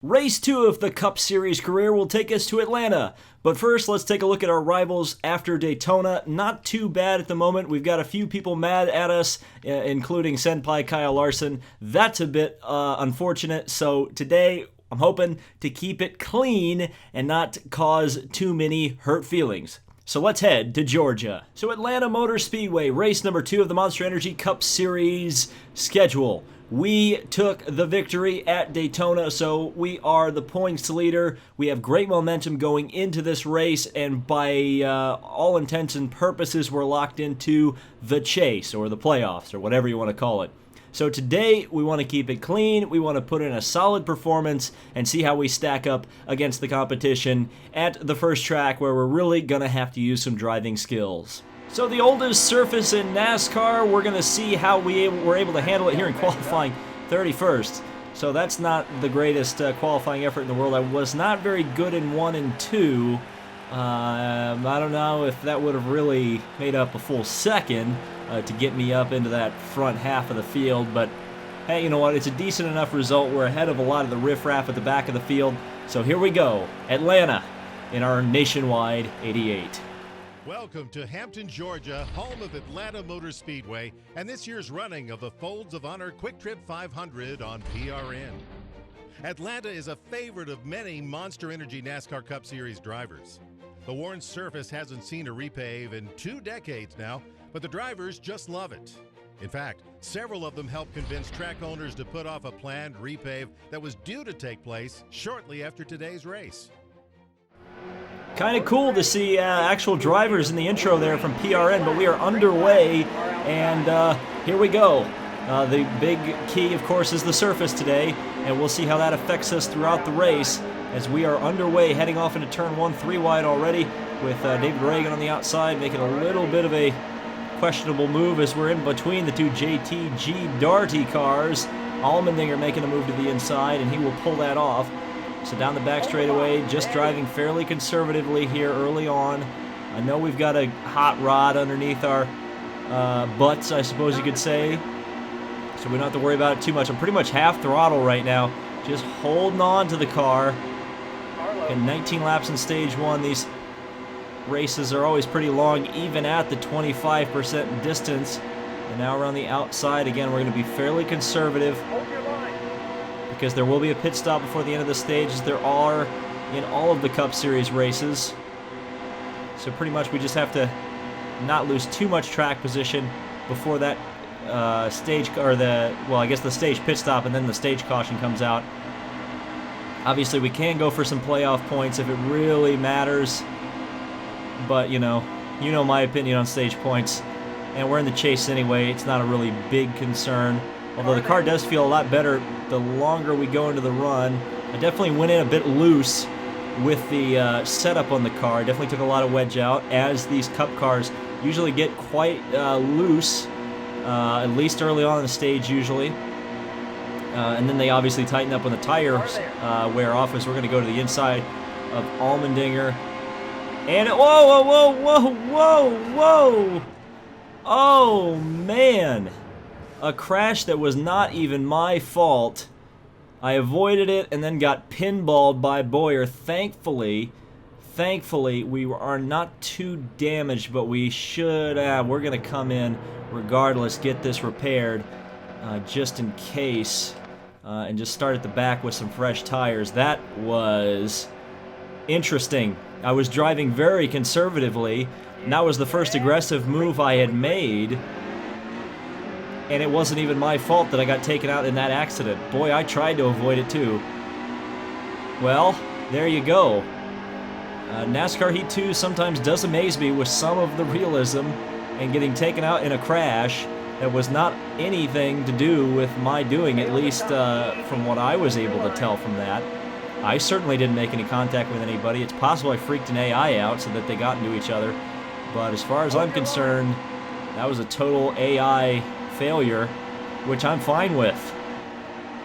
Race 2 of the Cup Series career will take us to Atlanta. But first, let's take a look at our rivals after Daytona. Not too bad at the moment. We've got a few people mad at us, including Senpai Kyle Larson. That's a bit unfortunate. So today, I'm hoping to keep it clean and not cause too many hurt feelings. So let's head to Georgia. So Atlanta Motor Speedway, race number 2 of the Monster Energy Cup Series schedule. We took the victory at Daytona, so we are the points leader. We have great momentum going into this race, and by all intents and purposes, we're locked into the chase, or the playoffs, or whatever you want to call it. So today, we want to keep it clean. We want to put in a solid performance and see how we stack up against the competition at the first track, where we're really going to have to use some driving skills. So the oldest surface in NASCAR, we're going to see how we're able to handle it here in qualifying 31st. So that's not the greatest qualifying effort in the world. I was not very good in 1 and 2. I don't know if that would have really made up a full second to get me up into that front half of the field. But hey, you know what? It's a decent enough result. We're ahead of a lot of the riffraff at the back of the field. So here we go. Atlanta in our nationwide 88. Welcome to Hampton, Georgia, home of Atlanta Motor Speedway, and this year's running of the Folds of Honor Quick Trip 500 on PRN. Atlanta is a favorite of many Monster Energy NASCAR Cup Series drivers. The worn surface hasn't seen a repave in 2 decades now, but the drivers just love it. In fact, several of them helped convince track owners to put off a planned repave that was due to take place shortly after today's race. Kind of cool to see actual drivers in the intro there from PRN, but we are underway, and here we go. The big key, of course, is the surface today, and we'll see how that affects us throughout the race as we are underway, heading off into turn 1, 3 wide already, with David Reagan on the outside, making a little bit of a questionable move as we're in between the two JTG Darty cars. Allmendinger making a move to the inside, and he will pull that off. So down the back straightaway, just driving fairly conservatively here early on. I know we've got a hot rod underneath our butts, I suppose you could say. So we don't have to worry about it too much. I'm pretty much half throttle right now, just holding on to the car. And 19 laps in stage 1. These races are always pretty long, even at the 25% distance. And now we're on the outside. Again, we're going to be fairly conservative, because there will be a pit stop before the end of the stage, as there are in all of the Cup Series races. So pretty much we just have to not lose too much track position before that stage, or I guess the stage pit stop, and then the stage caution comes out. Obviously we can go for some playoff points if it really matters, but you know my opinion on stage points, and we're in the chase anyway. It's not a really big concern. Although the car does feel a lot better the longer we go into the run. I definitely went in a bit loose with the setup on the car. I definitely took a lot of wedge out, as these Cup cars usually get quite loose, at least early on in the stage usually. And then they obviously tighten up when the tires wear off, as we're going to go to the inside of Allmendinger. And whoa, whoa, whoa, whoa, whoa! Oh, man! A crash that was not even my fault. I avoided it and then got pinballed by Boyer. Thankfully, we are not too damaged, but we should. We're going to come in regardless, get this repaired, just in case, and just start at the back with some fresh tires. That was interesting. I was driving very conservatively, and that was the first aggressive move I had made. And it wasn't even my fault that I got taken out in that accident. Boy, I tried to avoid it too. Well, there you go. NASCAR Heat 2 sometimes does amaze me with some of the realism, and getting taken out in a crash that was not anything to do with my doing, at least from what I was able to tell from that. I certainly didn't make any contact with anybody. It's possible I freaked an AI out so that they got into each other. But as far as I'm concerned, that was a total AI failure, which I'm fine with.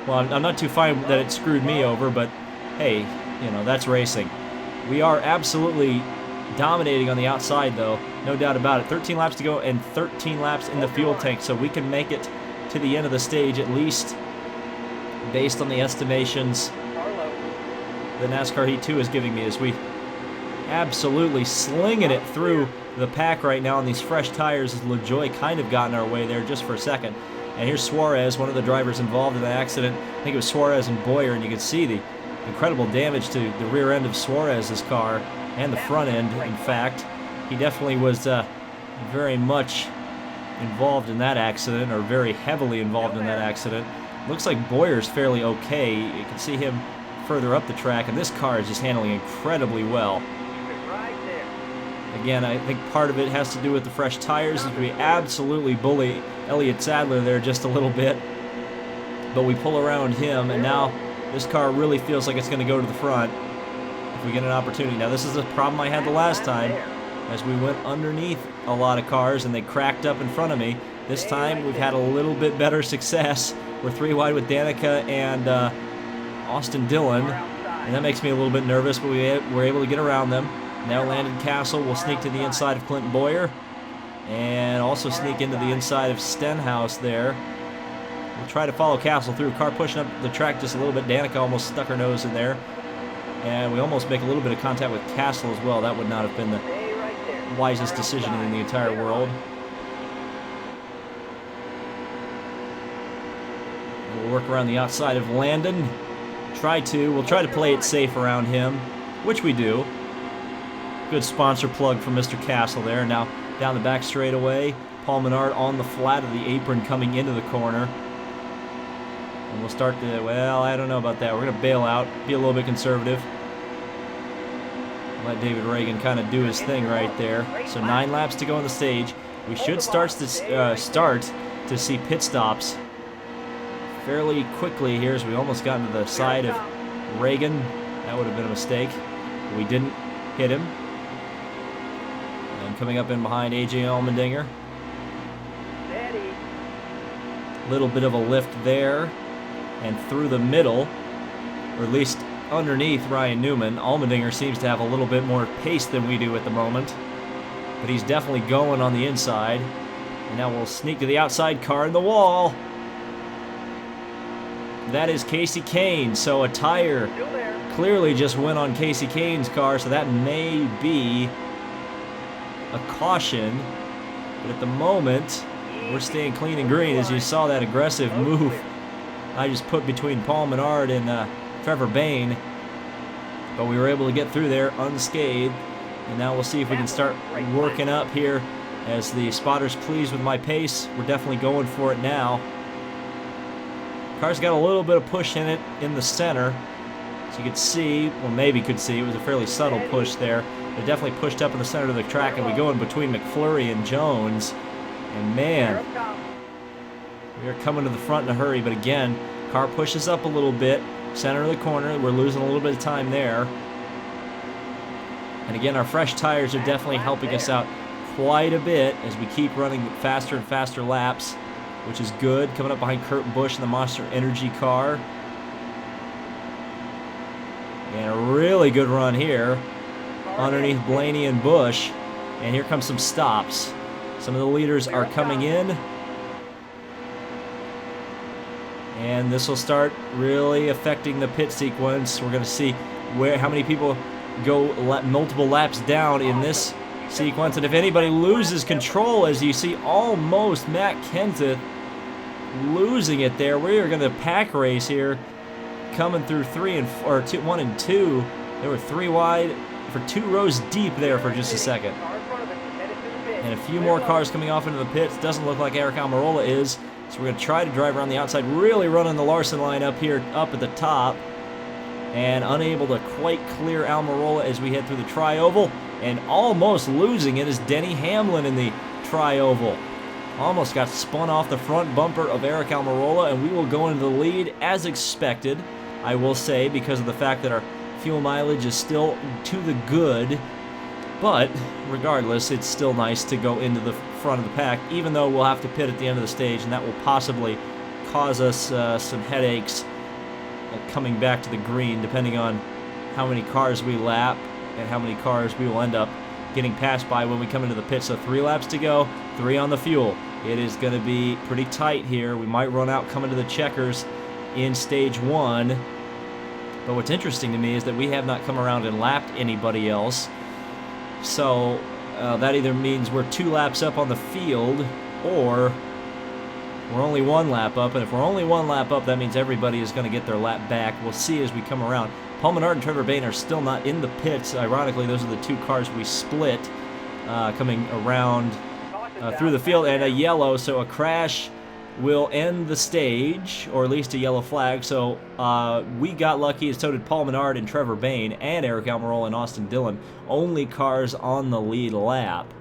Well, I'm not too fine that it screwed me over, but hey, that's racing. We are absolutely dominating on the outside, though, no doubt about it. 13 laps to go and 13 laps in the fuel tank, so we can make it to the end of the stage, at least based on the estimations the NASCAR Heat 2 is giving me as we absolutely slinging it through the pack right now on these fresh tires as LaJoie kind of got in our way there just for a second. And here's Suarez, one of the drivers involved in the accident. I think it was Suarez and Boyer, and you can see the incredible damage to the rear end of Suarez's car and the front end, in fact. He definitely was very much involved in that accident, or very heavily involved in that accident. Looks like Boyer's fairly okay. You can see him further up the track, and this car is just handling incredibly well. Again, I think part of it has to do with the fresh tires, as we absolutely bully Elliott Sadler there just a little bit. But we pull around him, and now this car really feels like it's going to go to the front if we get an opportunity. Now, this is a problem I had the last time, as we went underneath a lot of cars and they cracked up in front of me. This time, we've had a little bit better success. We're 3 wide with Danica and Austin Dillon, and that makes me a little bit nervous, but we're able to get around them. Now Landon Castle will sneak to the inside of Clinton Boyer and also sneak into the inside of Stenhouse there. We'll try to follow Castle through. Car pushing up the track just a little bit. Danica almost stuck her nose in there. And we almost make a little bit of contact with Castle as well. That would not have been the wisest decision in the entire world. We'll work around the outside of Landon. We'll try to play it safe around him, which we do. Good sponsor plug from Mr. Castle there. Now down the back straightaway, Paul Menard on the flat of the apron coming into the corner. And we'll start to, well, I don't know about that. We're going to bail out, be a little bit conservative. Let David Reagan kind of do his thing right there. So 9 laps to go on the stage. We should start to see pit stops fairly quickly here, as we almost got into the side of Reagan. That would have been a mistake. We didn't hit him. And coming up in behind AJ Allmendinger. Little bit of a lift there. And through the middle, or at least underneath Ryan Newman. Allmendinger seems to have a little bit more pace than we do at the moment. But he's definitely going on the inside. And now we'll sneak to the outside, car in the wall. That is Casey Kane, so a tire clearly just went on Casey Kane's car, so that may be a caution. But at the moment, we're staying clean and green, as you saw that aggressive move I just put between Paul Menard and Trevor Bayne. But we were able to get through there unscathed, and now we'll see if we can start working up here as the spotter's pleased with my pace. We're definitely going for it now. Car's got a little bit of push in it in the center. So you could see, well, maybe could see, it was a fairly subtle push there. It definitely pushed up in the center of the track, and we go in between McFlurry and Jones. And man, we are coming to the front in a hurry, but again, car pushes up a little bit, center of the corner. We're losing a little bit of time there. And again, our fresh tires are definitely helping us out quite a bit as we keep running faster and faster laps, which is good. Coming up behind Kurt Busch in the Monster Energy car. And a really good run here underneath Blaney and Busch. And here comes some stops. Some of the leaders are coming in. And this will start really affecting the pit sequence. We're going to see how many people go multiple laps down in this sequence. And if anybody loses control, as you see almost Matt Kenseth losing it there, we are going to pack race here, coming through 1 and 2. They were 3 wide for 2 rows deep there for just a second. And a few more cars coming off into the pits. Doesn't look like Eric Almirola is. So we're going to try to drive around the outside, really running the Larson line up here, up at the top. And unable to quite clear Almirola as we head through the tri-oval. And almost losing it is Denny Hamlin in the tri-oval. Almost got spun off the front bumper of Eric Almirola, and we will go into the lead as expected, I will say, because of the fact that our fuel mileage is still to the good. But regardless, it's still nice to go into the front of the pack, even though we'll have to pit at the end of the stage, and that will possibly cause us some headaches coming back to the green, depending on how many cars we lap and how many cars we will end up getting passed by when we come into the pit. So 3 laps to go, 3 on the fuel. It is going to be pretty tight here. We might run out coming to the checkers in stage 1. But what's interesting to me is that we have not come around and lapped anybody else. So that either means we're 2 laps up on the field, or we're only 1 lap up. And if we're only 1 lap up, that means everybody is going to get their lap back. We'll see as we come around. Paul Menard and Trevor Bayne are still not in the pits. Ironically, those are the 2 cars we split coming around through the field, and a yellow, so a crash will end the stage, or at least a yellow flag. So we got lucky, and so did Paul Menard and Trevor Bayne and Eric Almirola and Austin Dillon. Only cars on the lead lap.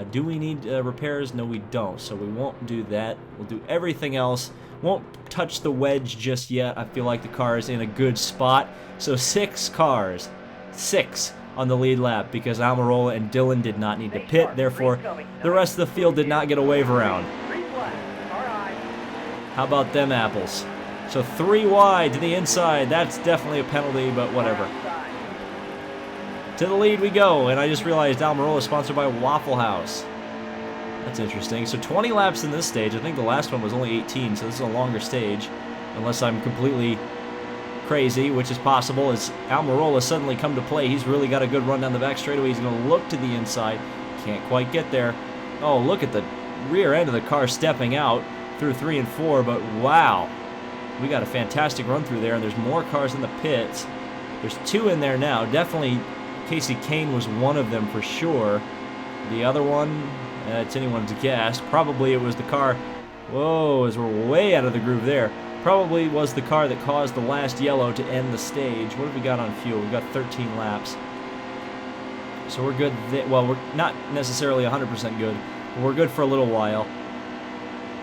Do we need repairs? No, we don't, so we won't do that. We'll do everything else. Won't touch the wedge just yet. I feel like the car is in a good spot. So 6 cars, 6 on the lead lap, because Almirola and Dillon did not need to pit. Therefore, the rest of the field did not get a wave around. How about them apples? So 3 wide to the inside. That's definitely a penalty, but whatever. To the lead we go, and I just realized Almirola is sponsored by Waffle House. That's interesting. So 20 laps in this stage. I think the last one was only 18, so this is a longer stage, unless I'm completely crazy, which is possible, as Almirola suddenly come to play. He's really got a good run down the back straightaway. He's going to look to the inside. Can't quite get there. Oh, look at the rear end of the car stepping out through 3 and 4, but wow. We got a fantastic run through there, and there's more cars in the pits. There's 2 in there now. Definitely Casey Kane was one of them for sure. The other one, it's anyone's guess. Probably it was the car. Whoa, as we're way out of the groove there. Probably was the car that caused the last yellow to end the stage. What have we got on fuel? We've got 13 laps. So we're good. Well, we're not necessarily 100% good, but we're good for a little while.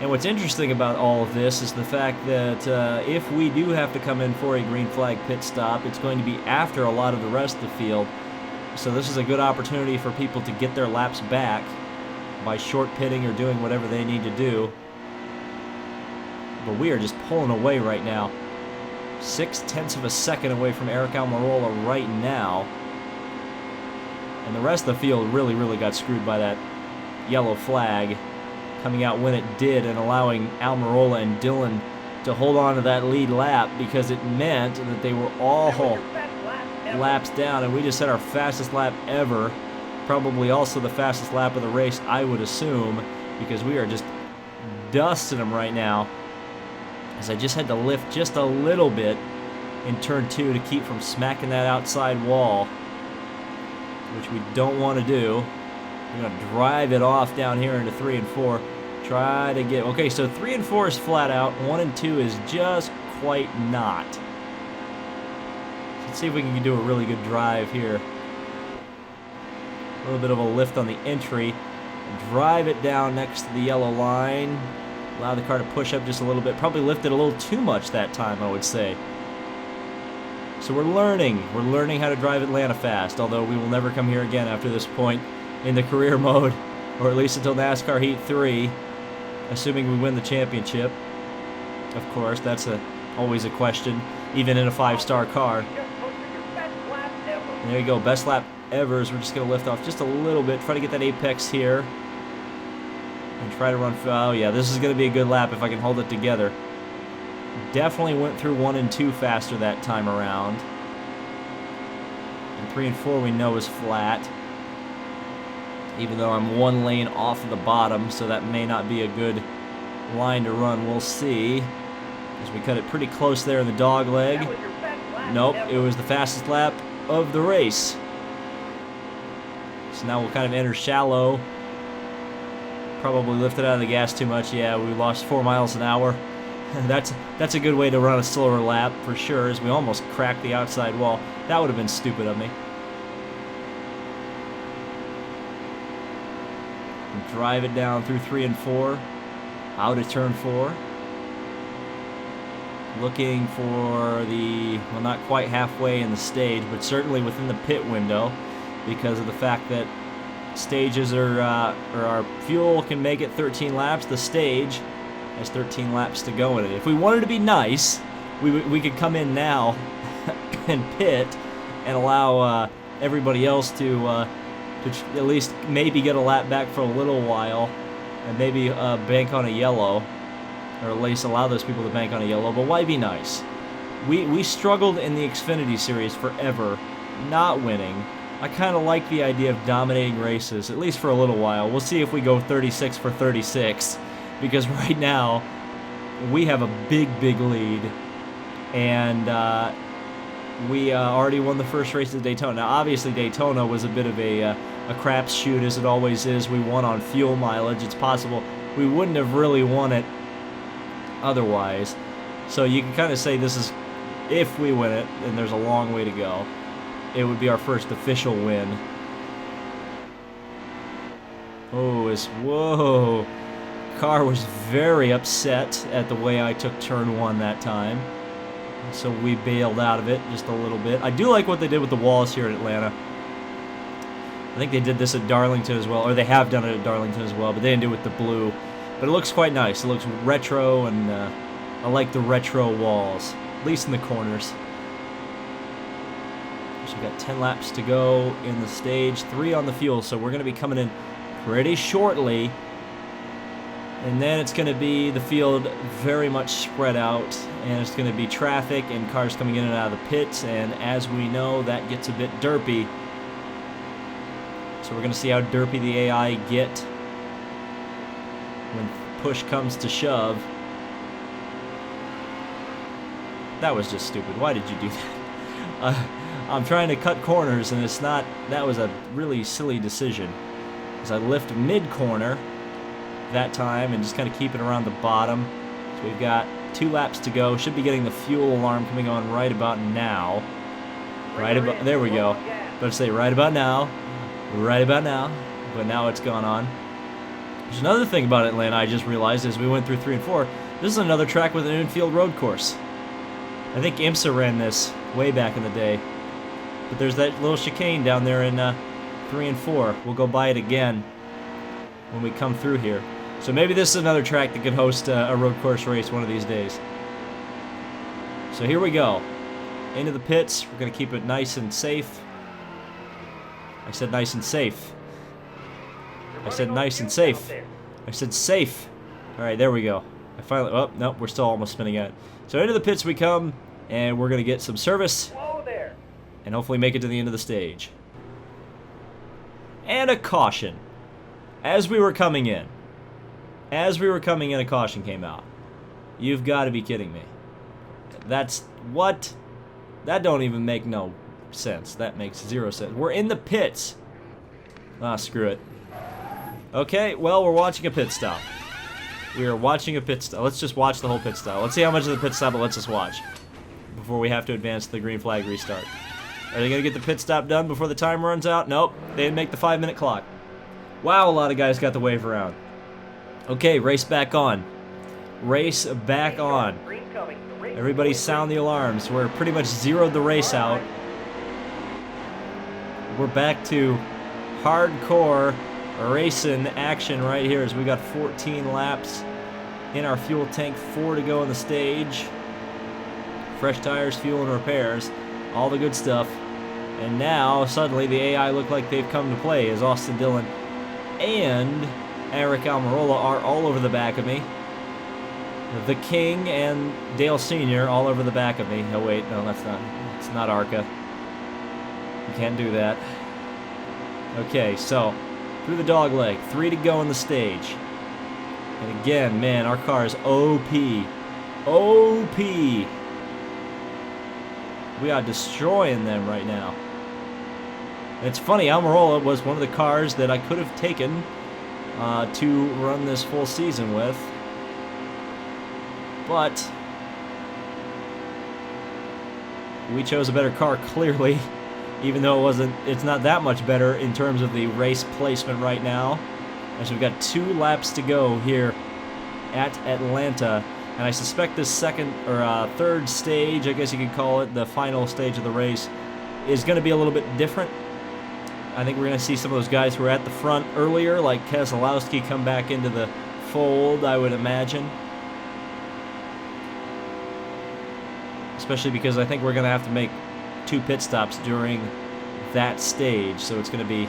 And what's interesting about all of this is the fact that if we do have to come in for a green flag pit stop, it's going to be after a lot of the rest of the field. So this is a good opportunity for people to get their laps back by short pitting or doing whatever they need to do. But we are just pulling away right now. 0.6 of a second away from Eric Almirola right now. And the rest of the field really, really got screwed by that yellow flag coming out when it did, and allowing Almirola and Dillon to hold on to that lead lap, because it meant that they were all laps down, and we just had our fastest lap ever. Probably also the fastest lap of the race, I would assume, because we are just dusting them right now. As I just had to lift just a little bit in turn 2 to keep from smacking that outside wall, which we don't want to do. We're going to drive it off down here into 3 and 4. Try to get... Okay, so 3 and 4 is flat out. 1 and 2 is just quite not. Let's see if we can do a really good drive here. A little bit of a lift on the entry. Drive it down next to the yellow line. Allow the car to push up just a little bit. Probably lifted a little too much that time, I would say. So we're learning. We're learning how to drive Atlanta fast, although we will never come here again after this point in the career mode, or at least until NASCAR Heat 3, assuming we win the championship. Of course, that's always a question, even in a 5-star car. There you go, best lap ever. We're just going to lift off just a little bit, try to get that apex here, and try to run. Oh yeah, this is going to be a good lap if I can hold it together. Definitely went through 1 and 2 faster that time around. And 3 and 4 we know is flat, even though I'm 1 lane off of the bottom, so that may not be a good line to run. We'll see, as we cut it pretty close there in the dog leg. Nope, it was the fastest lap of the race. So now we'll kind of enter shallow. Probably lifted out of the gas too much. Yeah, we lost 4 miles an hour. That's a good way to run a slower lap for sure, as we almost cracked the outside wall. That would have been stupid of me. And drive it down through 3 and 4, out of turn 4. Looking for the, well, not quite halfway in the stage, but certainly within the pit window, because of the fact that stages are, or our fuel can make it 13 laps. The stage has 13 laps to go in it. If we wanted to be nice, we could come in now and pit and allow everybody else to at least maybe get a lap back for a little while, and maybe bank on a yellow, or at least allow those people to bank on a yellow. But why be nice? We struggled in the Xfinity Series forever, not winning. I kind of like the idea of dominating races, at least for a little while. We'll see if we go 36 for 36, because right now we have a big lead, and we already won the first race at Daytona. Now, obviously, Daytona was a bit of a crapshoot, as it always is. We won on fuel mileage. It's possible we wouldn't have really won it otherwise. So you can kind of say this is, if we win it, and there's a long way to go, it would be our first official win. Oh, whoa. Car was very upset at the way I took turn 1 that time. So we bailed out of it just a little bit. I do like what they did with the walls here in Atlanta. I think they did this at Darlington as well, or they have done it at Darlington as well, but they didn't do it with the blue. But it looks quite nice. It looks retro, and I like the retro walls, at least in the corners. So we've got 10 laps to go in the stage, 3 on the fuel, so we're going to be coming in pretty shortly. And then it's going to be the field very much spread out, and it's going to be traffic and cars coming in and out of the pits, and as we know, that gets a bit derpy. So we're going to see how derpy the AI get when push comes to shove. That was just stupid. Why did you do that? I'm trying to cut corners, and it's not. That was a really silly decision. As I lift mid-corner that time and just kind of keep it around the bottom. So we've got 2 laps to go. Should be getting the fuel alarm coming on right about now. Right about, there we go. Let's say right about now. Right about now. But now it's gone on. There's another thing about Atlanta I just realized as we went through 3 and 4. This is another track with an infield road course. I think IMSA ran this way back in the day. But there's that little chicane down there in 3 and 4. We'll go by it again when we come through here. So maybe this is another track that could host a road course race one of these days. So here we go. Into the pits. We're going to keep it nice and safe. I said nice and safe. I said nice and safe. I said safe. Alright, there we go. I finally... Oh, nope, we're still almost spinning out. So into the pits we come, and we're going to get some service. And hopefully make it to the end of the stage. And a caution. As we were coming in, a caution came out. You've got to be kidding me. That's what? That don't even make no sense. That makes 0 sense. We're in the pits. Ah, screw it. Okay, well, we're watching a pit stop. We are watching a pit stop. Let's just watch the whole pit stop. Let's see how much of the pit stop it lets us watch before we have to advance to the green flag restart. Are they going to get the pit stop done before the time runs out? Nope. They didn't make the 5-minute clock. Wow, a lot of guys got the wave around. Okay, race back on. Race back on. Everybody sound the alarms. We're pretty much zeroed the race out. We're back to hardcore racing action right here as we got 14 laps in our fuel tank, 4 to go on the stage. Fresh tires, fuel, and repairs. All the good stuff. And now, suddenly, the AI look like they've come to play as Austin Dillon and Eric Almirola are all over the back of me. The King and Dale Sr. all over the back of me. Oh, wait, no, that's not. It's not ARCA. You can't do that. Okay, so, through the dog leg. 3 to go on the stage. And again, man, our car is OP. OP. We are destroying them right now. And it's funny, Almirola was one of the cars that I could have taken to run this full season with. But we chose a better car, clearly, even though it's not that much better in terms of the race placement right now. As we've got 2 laps to go here at Atlanta. And I suspect this second or third stage, I guess you could call it, the final stage of the race, is going to be a little bit different. I think we're going to see some of those guys who were at the front earlier, like Keselowski, come back into the fold, I would imagine. Especially because I think we're going to have to make 2 pit stops during that stage, so it's going to be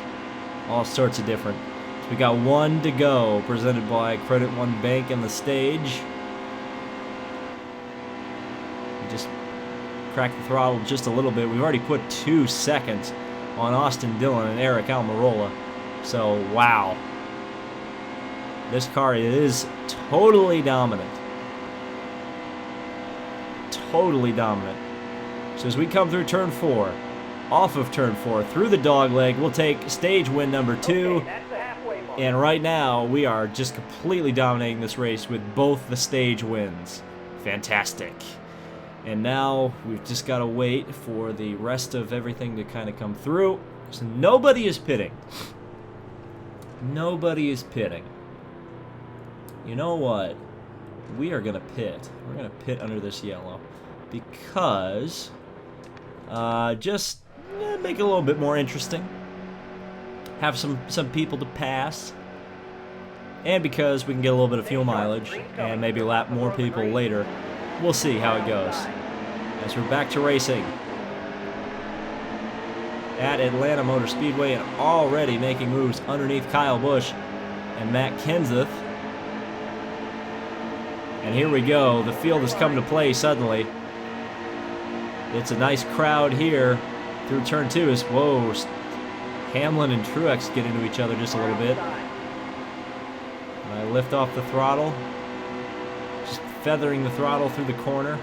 all sorts of different. So we got 1 to go, presented by Credit One Bank and the stage. Just crack the throttle just a little bit. We've already put 2 seconds on Austin Dillon and Eric Almirola. So, wow. This car is totally dominant. Totally dominant. So as we come through turn 4, off of turn 4, through the dog leg, we'll take stage win number 2. And right now, we are just completely dominating this race with both the stage wins. Fantastic. And now we've just got to wait for the rest of everything to kind of come through. So nobody is pitting. Nobody is pitting. You know what? We are going to pit. We're going to pit under this yellow. Because, just make it a little bit more interesting. Have some people to pass. And because we can get a little bit of fuel mileage and maybe lap more people later. We'll see how it goes. As we're back to racing at Atlanta Motor Speedway and already making moves underneath Kyle Busch and Matt Kenseth. And here we go. The field has come to play suddenly. It's a nice crowd here through turn 2. Is whoa, Hamlin and Truex get into each other just a little bit. And I lift off the throttle, just feathering the throttle through the corner.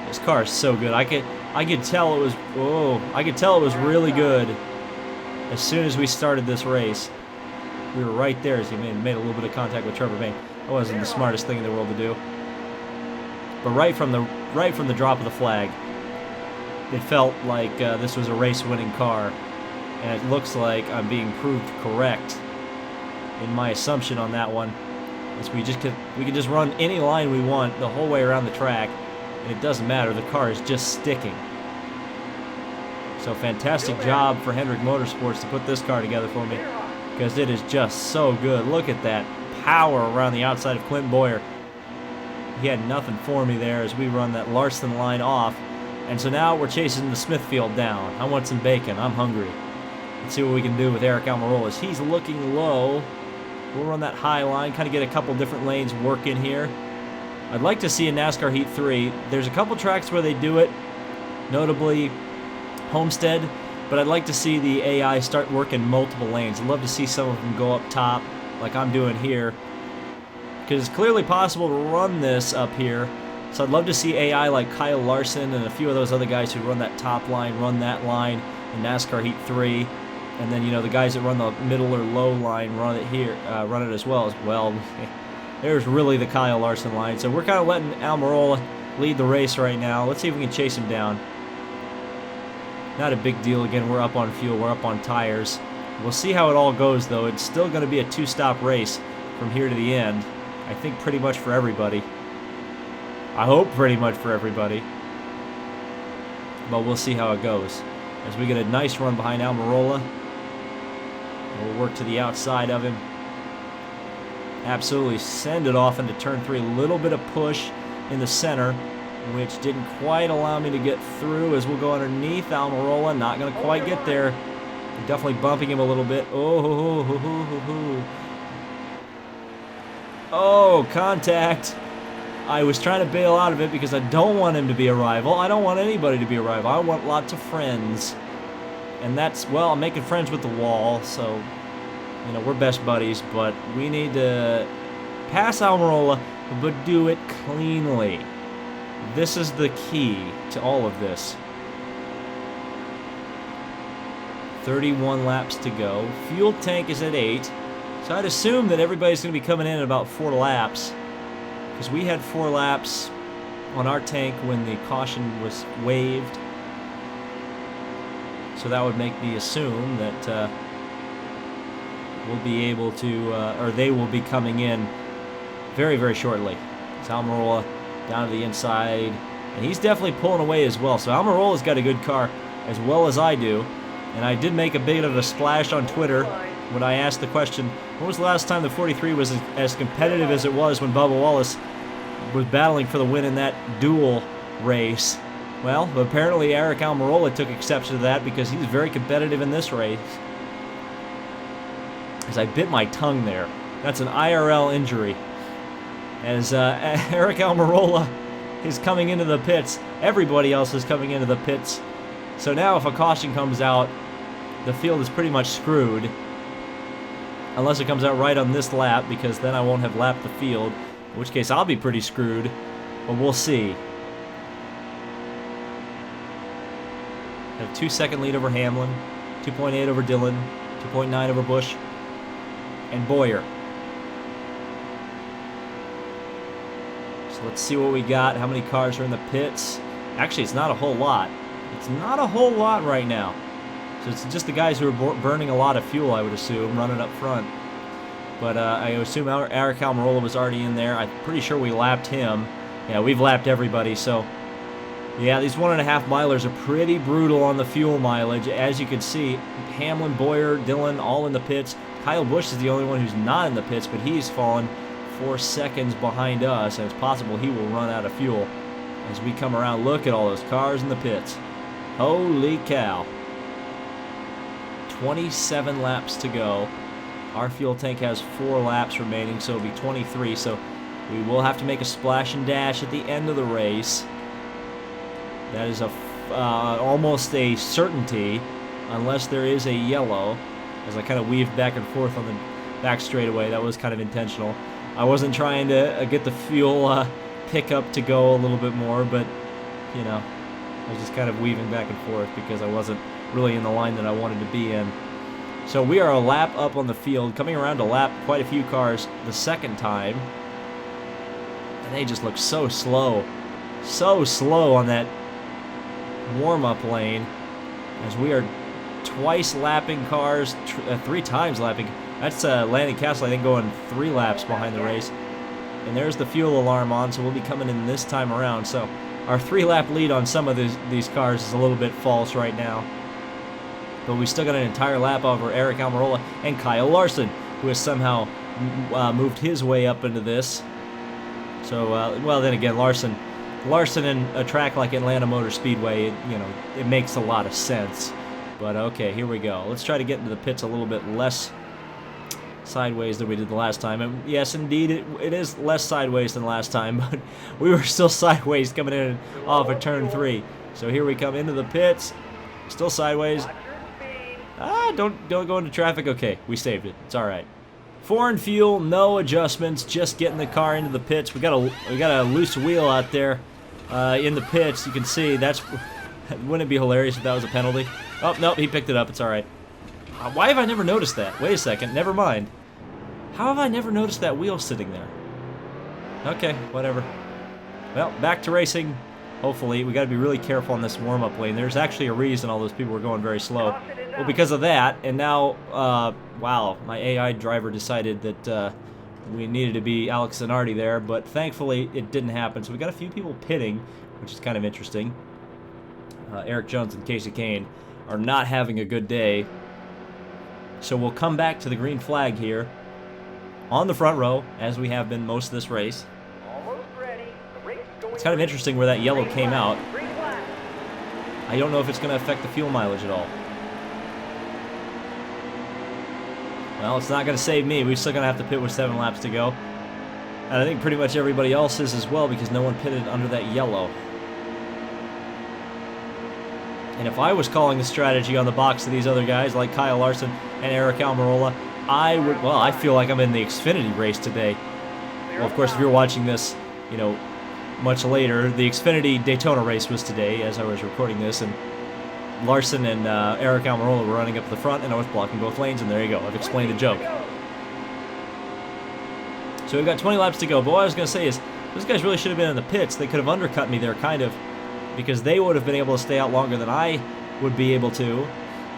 This car is so good. I could tell it was I could tell it was really good as soon as we started this race. We were right there as he made a little bit of contact with Trevor Bayne. That wasn't the smartest thing in the world to do. But right from the drop of the flag, it felt like this was a race-winning car, and it looks like I'm being proved correct in my assumption on that one. As we can just run any line we want the whole way around the track, and it doesn't matter. The car is just sticking. So fantastic job for Hendrick Motorsports to put this car together for me, because it is just so good. Look at that power around the outside of Clint Boyer. He had nothing for me there as we run that Larson line off. And so now we're chasing the Smithfield down. I want some bacon. I'm hungry. Let's see what we can do with Eric Almirola. As he's looking low, we'll run that high line, kind of get a couple different lanes work in here. I'd like to see a NASCAR Heat 3. There's a couple tracks where they do it, notably Homestead, but I'd like to see the AI start working multiple lanes. I'd love to see some of them go up top, like I'm doing here, because it's clearly possible to run this up here. So I'd love to see AI like Kyle Larson and a few of those other guys who run that top line, run that line in NASCAR Heat 3. And then, you know, the guys that run the middle or low line run it here, run it as well. There's really the Kyle Larson line. So we're kind of letting Almirola lead the race right now. Let's see if we can chase him down. Not a big deal. Again, we're up on fuel. We're up on tires. We'll see how it all goes, though. It's still going to be a 2-stop race from here to the end. I think pretty much for everybody. I hope pretty much for everybody. But we'll see how it goes. As we get a nice run behind Almirola. We'll work to the outside of him. Absolutely send it off into turn 3. A little bit of push in the center, which didn't quite allow me to get through, as we'll go underneath Almirola. Not going to quite get there. Definitely bumping him a little bit. Oh, contact. I was trying to bail out of it because I don't want him to be a rival. I don't want anybody to be a rival. I want lots of friends. And that's, well, I'm making friends with the wall, so, you know, we're best buddies, but we need to pass Almirola, but do it cleanly. This is the key to all of this. 31 laps to go. Fuel tank is at 8. So I'd assume that everybody's going to be coming in at about 4 laps. Because we had 4 laps on our tank when the caution was waived. So that would make me assume that we'll be able to, or they will be coming in very, very shortly. It's Almirola down to the inside. And he's definitely pulling away as well. So Almirola's got a good car as well as I do. And I did make a bit of a splash on Twitter when I asked the question, when was the last time the 43 was as competitive as it was when Bubba Wallace was battling for the win in that duel race? Well, apparently Eric Almirola took exception to that because he's very competitive in this race. As I bit my tongue there. That's an IRL injury. As Eric Almirola is coming into the pits. Everybody else is coming into the pits. So now if a caution comes out, the field is pretty much screwed. Unless it comes out right on this lap, because then I won't have lapped the field. In which case I'll be pretty screwed. But we'll see. Got a 2-second lead over Hamlin. 2.8 over Dillon. 2.9 over Busch. And Boyer. So let's see what we got. How many cars are in the pits? Actually, it's not a whole lot. It's not a whole lot right now. So it's just the guys who are burning a lot of fuel, I would assume, running up front. But I assume Eric Almirola was already in there. I'm pretty sure we lapped him. Yeah, we've lapped everybody. So, yeah, these 1.5 milers are pretty brutal on the fuel mileage. As you can see, Hamlin, Boyer, Dillon, all in the pits. Kyle Busch is the only one who's not in the pits, but he's fallen 4 seconds behind us, and it's possible he will run out of fuel as we come around. Look at all those cars in the pits. Holy cow. 27 laps to go. Our fuel tank has 4 laps remaining, so it'll be 23. So we will have to make a splash and dash at the end of the race. That is almost a certainty, unless there is a yellow. As I kind of weaved back and forth on the back straightaway, that was kind of intentional. I wasn't trying to get the fuel pickup to go a little bit more, but you know, I was just kind of weaving back and forth because I wasn't really in the line that I wanted to be in. So we are a lap up on the field, coming around to lap quite a few cars the second time. And they just look so slow. So slow on that warm-up lane. As we are twice lapping cars, 3 times lapping. That's Landon Castle, I think, going 3 laps behind the race. And there's the fuel alarm on, so we'll be coming in this time around. So our 3-lap lead on some of these cars is a little bit false right now. But we still got an entire lap over Eric Almirola and Kyle Larson, who has somehow moved his way up into this. So, well, then again, Larson in a track like Atlanta Motor Speedway, it makes a lot of sense. But okay, here we go. Let's try to get into the pits a little bit less sideways than we did the last time. And yes, indeed, it is less sideways than last time, but we were still sideways coming in off of turn 3. So here we come into the pits, still sideways. Don't go into traffic. Okay, we saved it. It's all right. Foreign fuel, no adjustments, just getting the car into the pits. We got a loose wheel out there in the pits. You can see that's. Wouldn't it be hilarious if that was a penalty? Oh no, he picked it up. It's all right. Why have I never noticed that? Wait a second. Never mind. How have I never noticed that wheel sitting there? Okay, whatever. Well, back to racing. Hopefully, we got to be really careful on this warm-up lane. There's actually a reason all those people were going very slow. Well, because of that, and now, wow, my AI driver decided that we needed to be Alex Zanardi there, but thankfully it didn't happen. So we got a few people pitting, which is kind of interesting. Eric Jones and Casey Kane are not having a good day. So we'll come back to the green flag here on the front row, as we have been most of this race. It's kind of interesting where that yellow came out. I don't know if it's going to affect the fuel mileage at all. Well, it's not going to save me. We're still going to have to pit with 7 laps to go. And I think pretty much everybody else is as well, because no one pitted under that yellow. And if I was calling the strategy on the box to these other guys, like Kyle Larson and Eric Almirola, I would, well, I feel like I'm in the Xfinity race today. Well, of course, if you're watching this, much later, the Xfinity Daytona race was today as I was recording this, and Larson and Eric Almirola were running up the front, and I was blocking both lanes, and there you go. I've explained the joke. So we've got 20 laps to go, but what I was going to say is, those guys really should have been in the pits. They could have undercut me there, kind of, because they would have been able to stay out longer than I would be able to,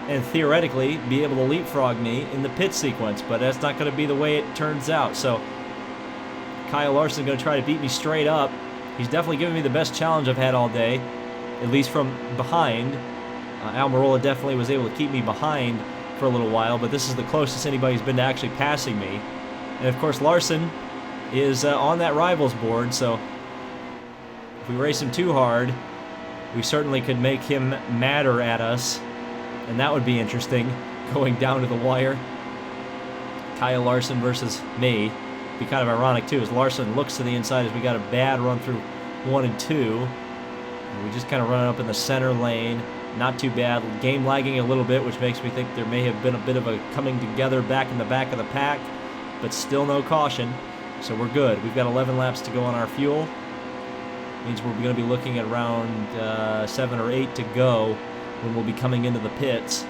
and theoretically be able to leapfrog me in the pit sequence, but that's not going to be the way it turns out. So Kyle Larson is going to try to beat me straight up. He's definitely given me the best challenge I've had all day, at least from behind. Almirola definitely was able to keep me behind for a little while, but this is the closest anybody's been to actually passing me. And of course, Larson is on that rivals board, so if we race him too hard, we certainly could make him madder at us, and that would be interesting, going down to the wire. Kyle Larson versus me. Be kind of ironic too, as Larson looks to the inside as we got a bad run through 1 and 2. We just kind of run up in the center lane. Not too bad. Game lagging a little bit, which makes me think there may have been a bit of a coming together back in the back of the pack, but still no caution. So we're good. We've got 11 laps to go on our fuel. Means we're going to be looking at around 7 or 8 to go when we'll be coming into the pits.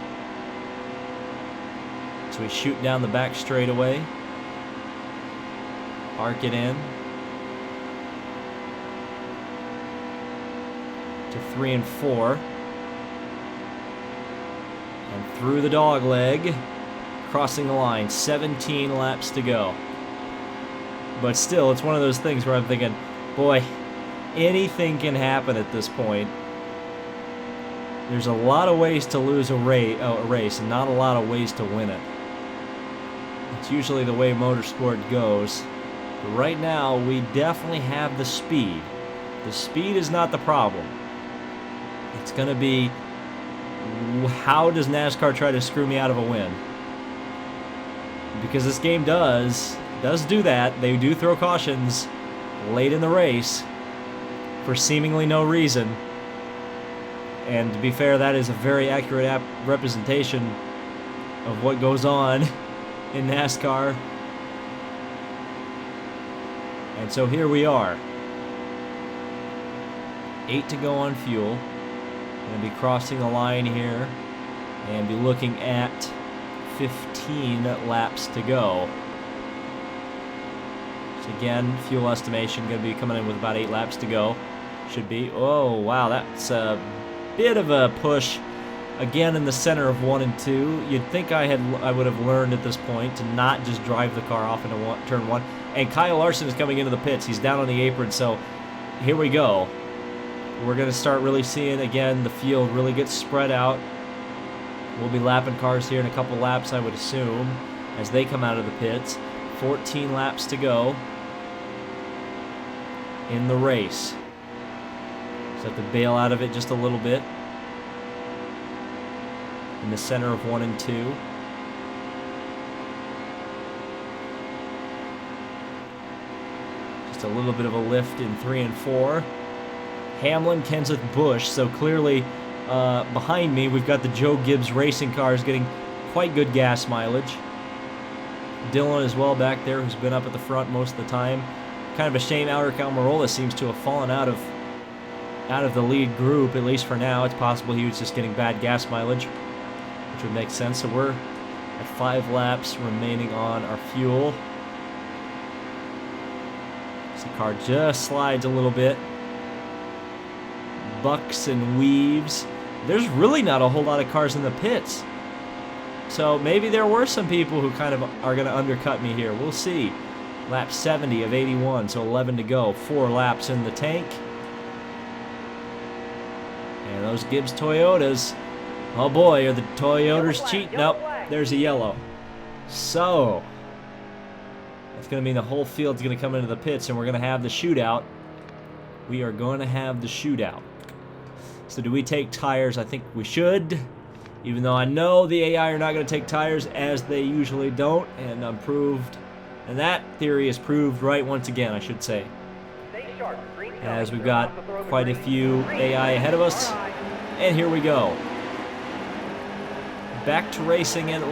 So we shoot down the back straightaway. Arc it in. To 3 and 4. And through the dog leg, crossing the line, 17 laps to go. But still, it's one of those things where I'm thinking, boy, anything can happen at this point. There's a lot of ways to lose a race and not a lot of ways to win it. It's usually the way motorsport goes. But right now, we definitely have the speed. The speed is not the problem. It's going to be, how does NASCAR try to screw me out of a win? Because this game does do that. They do throw cautions late in the race for seemingly no reason. And to be fair, that is a very accurate representation of what goes on in NASCAR. And so here we are. 8 to go on fuel. Going to be crossing the line here and be looking at 15 laps to go. So again, fuel estimation going to be coming in with about 8 laps to go. Should be. Oh, wow, that's a bit of a push. Again, in the center of 1 and 2. You'd think I would have learned at this point to not just drive the car off into turn 1. And Kyle Larson is coming into the pits. He's down on the apron, so here we go. We're going to start really seeing, again, the field really get spread out. We'll be lapping cars here in a couple laps, I would assume, as they come out of the pits. 14 laps to go in the race. Just have to bail out of it just a little bit. In the center of 1 and 2. Just a little bit of a lift in 3 and 4. Hamlin, Kenseth, Busch. So clearly behind me we've got the Joe Gibbs racing cars getting quite good gas mileage. Dillon as well back there, who's been up at the front most of the time. Kind of a shame Alric Almirola seems to have fallen out of the lead group, at least for now. It's possible he was just getting bad gas mileage, which would make sense. So we're at 5 laps remaining on our fuel. So the car just slides a little bit. Bucks and weaves. There's really not a whole lot of cars in the pits. So maybe there were some people who kind of are going to undercut me here. We'll see. Lap 70 of 81, so 11 to go. 4 laps in the tank. And those Gibbs Toyotas. Oh boy, are the Toyotas cheating? Nope, there's a yellow. So, that's going to mean the whole field's going to come into the pits and we're going to have the shootout. We are going to have the shootout. So do we take tires? I think we should. Even though I know the AI are not going to take tires, as they usually don't, and I'm proved. And that theory is proved right once again, I should say. As we've got quite a few AI ahead of us. And here we go. Back to racing at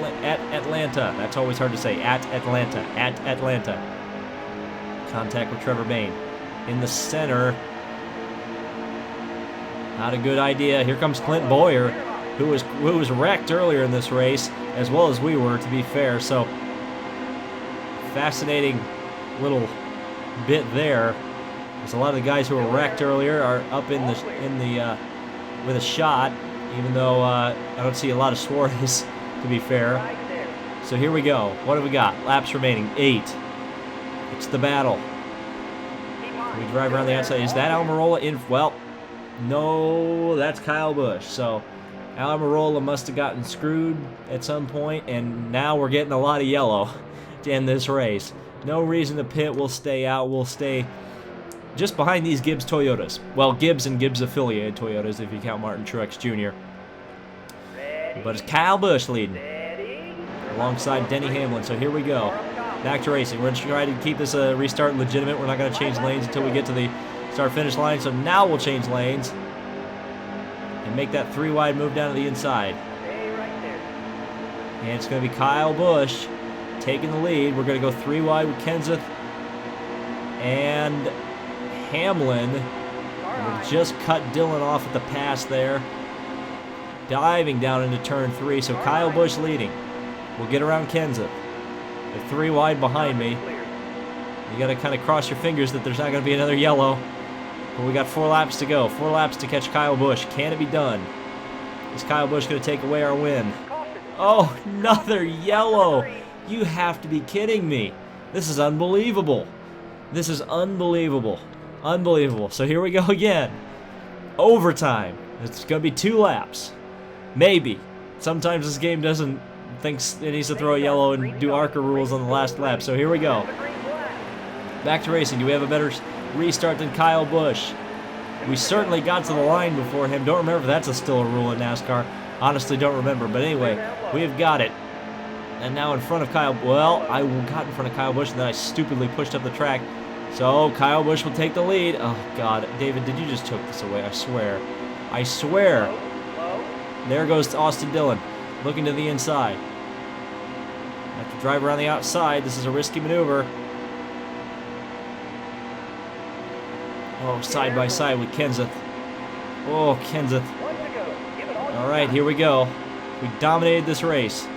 Atlanta. That's always hard to say. At Atlanta. At Atlanta. Contact with Trevor Bayne. In the center. Not a good idea. Here comes Clint Boyer, who was wrecked earlier in this race, as well as we were, to be fair. So, fascinating little bit there. There's a lot of the guys who were wrecked earlier are up with a shot, even though I don't see a lot of Suarez, to be fair. So here we go. What have we got? Laps remaining. 8. It's the battle. We drive around the outside. Is that Almirola in? Well, no, that's Kyle Busch. So Almirola must have gotten screwed at some point, and now we're getting a lot of yellow to end this race. No reason to pit. We'll stay out. We'll stay just behind these Gibbs Toyotas. Well, Gibbs and Gibbs affiliated Toyotas if you count Martin Truex Jr. But it's Kyle Busch leading alongside Denny Hamlin. So here we go. Back to racing. We're going to try to keep this restart legitimate. We're not going to change lanes until we get to the start-finish line, so now we'll change lanes and make that 3 wide move down to the inside. And it's going to be Kyle Busch taking the lead. We're going to go 3 wide with Kenseth and Hamlin. We'll just cut Dillon off at the pass there. Diving down into turn 3, so Kyle Busch leading. We'll get around Kenseth. They're 3 wide behind me. You got to kind of cross your fingers that there's not going to be another yellow. But we got 4 laps to go. 4 laps to catch Kyle Busch. Can it be done? Is Kyle Busch going to take away our win? Oh, another yellow. You have to be kidding me. This is unbelievable. This is unbelievable. Unbelievable. So here we go again. Overtime. It's going to be 2 laps. Maybe. Sometimes this game thinks it needs to throw a yellow and do ARCA rules on the last lap. So here we go. Back to racing. Do we have a better restart than Kyle Busch? We certainly got to the line before him. Don't remember if that's still a rule in NASCAR. Honestly, don't remember. But anyway, we have got it. And now in front of Kyle... Well, I got in front of Kyle Busch, and then I stupidly pushed up the track. So Kyle Busch will take the lead. Oh, God. David, did you just took this away? I swear. I swear. There goes Austin Dillon. Looking to the inside. Have to drive around the outside. This is a risky maneuver. Oh, side by side with Kenseth. Oh, Kenseth. All right, here we go. We dominated this race.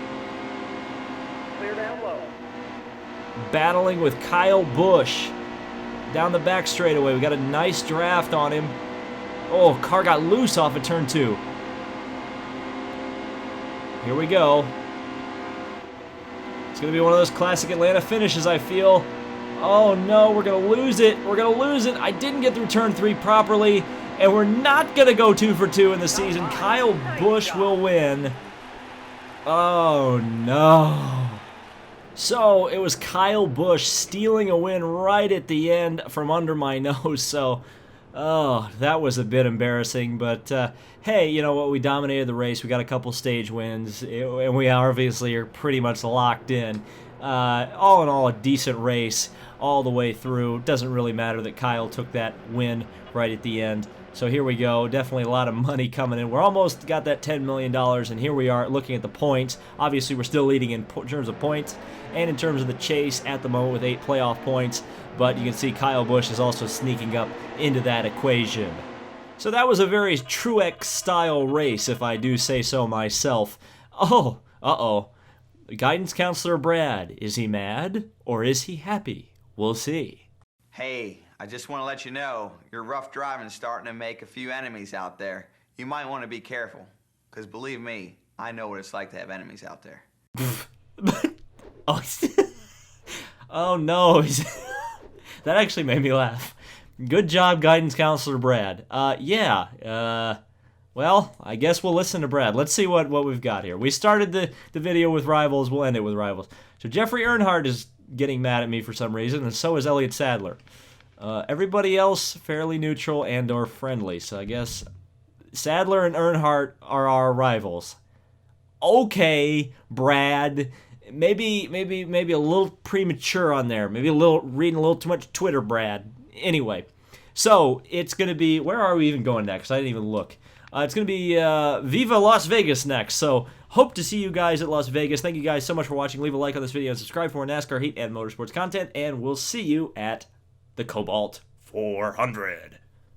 Battling with Kyle Busch down the back straightaway. We got a nice draft on him. Oh, car got loose off of turn 2. Here we go. It's going to be one of those classic Atlanta finishes, I feel. Oh no, we're going to lose it. We're going to lose it. I didn't get through turn 3 properly, and we're not going to go 2 for 2 in the season. Kyle Busch will win. Oh no. So it was Kyle Busch stealing a win right at the end from under my nose. So, oh, that was a bit embarrassing. But hey, you know what? We dominated the race. We got a couple stage wins, and we obviously are pretty much locked in. All in all, a decent race all the way through. Doesn't really matter that Kyle took that win right at the end. So here we go. Definitely a lot of money coming in. We're almost got that $10 million, and here we are looking at the points. Obviously, we're still leading in terms of points and in terms of the chase at the moment with 8 playoff points. But you can see Kyle Busch is also sneaking up into that equation. So that was a very Truex-style race, if I do say so myself. Oh, uh-oh. Guidance Counselor Brad, is he mad or is he happy? We'll see. Hey, I just want to let you know, your rough driving is starting to make a few enemies out there. You might want to be careful, because believe me, I know what it's like to have enemies out there. Oh, oh no. That actually made me laugh. Good job, Guidance Counselor Brad. Well, I guess we'll listen to Brad. Let's see what we've got here. We started the video with rivals. We'll end it with rivals. So Jeffrey Earnhardt is getting mad at me for some reason, and so is Elliott Sadler. Everybody else fairly neutral and or friendly. So I guess Sadler and Earnhardt are our rivals. Okay, Brad. Maybe a little premature on there. Maybe reading a little too much Twitter, Brad. Anyway, so it's gonna be, where are we even going next? I didn't even look. It's going to be Viva Las Vegas next, so hope to see you guys at Las Vegas. Thank you guys so much for watching. Leave a like on this video and subscribe for more NASCAR Heat and motorsports content, and we'll see you at the Cobalt 400.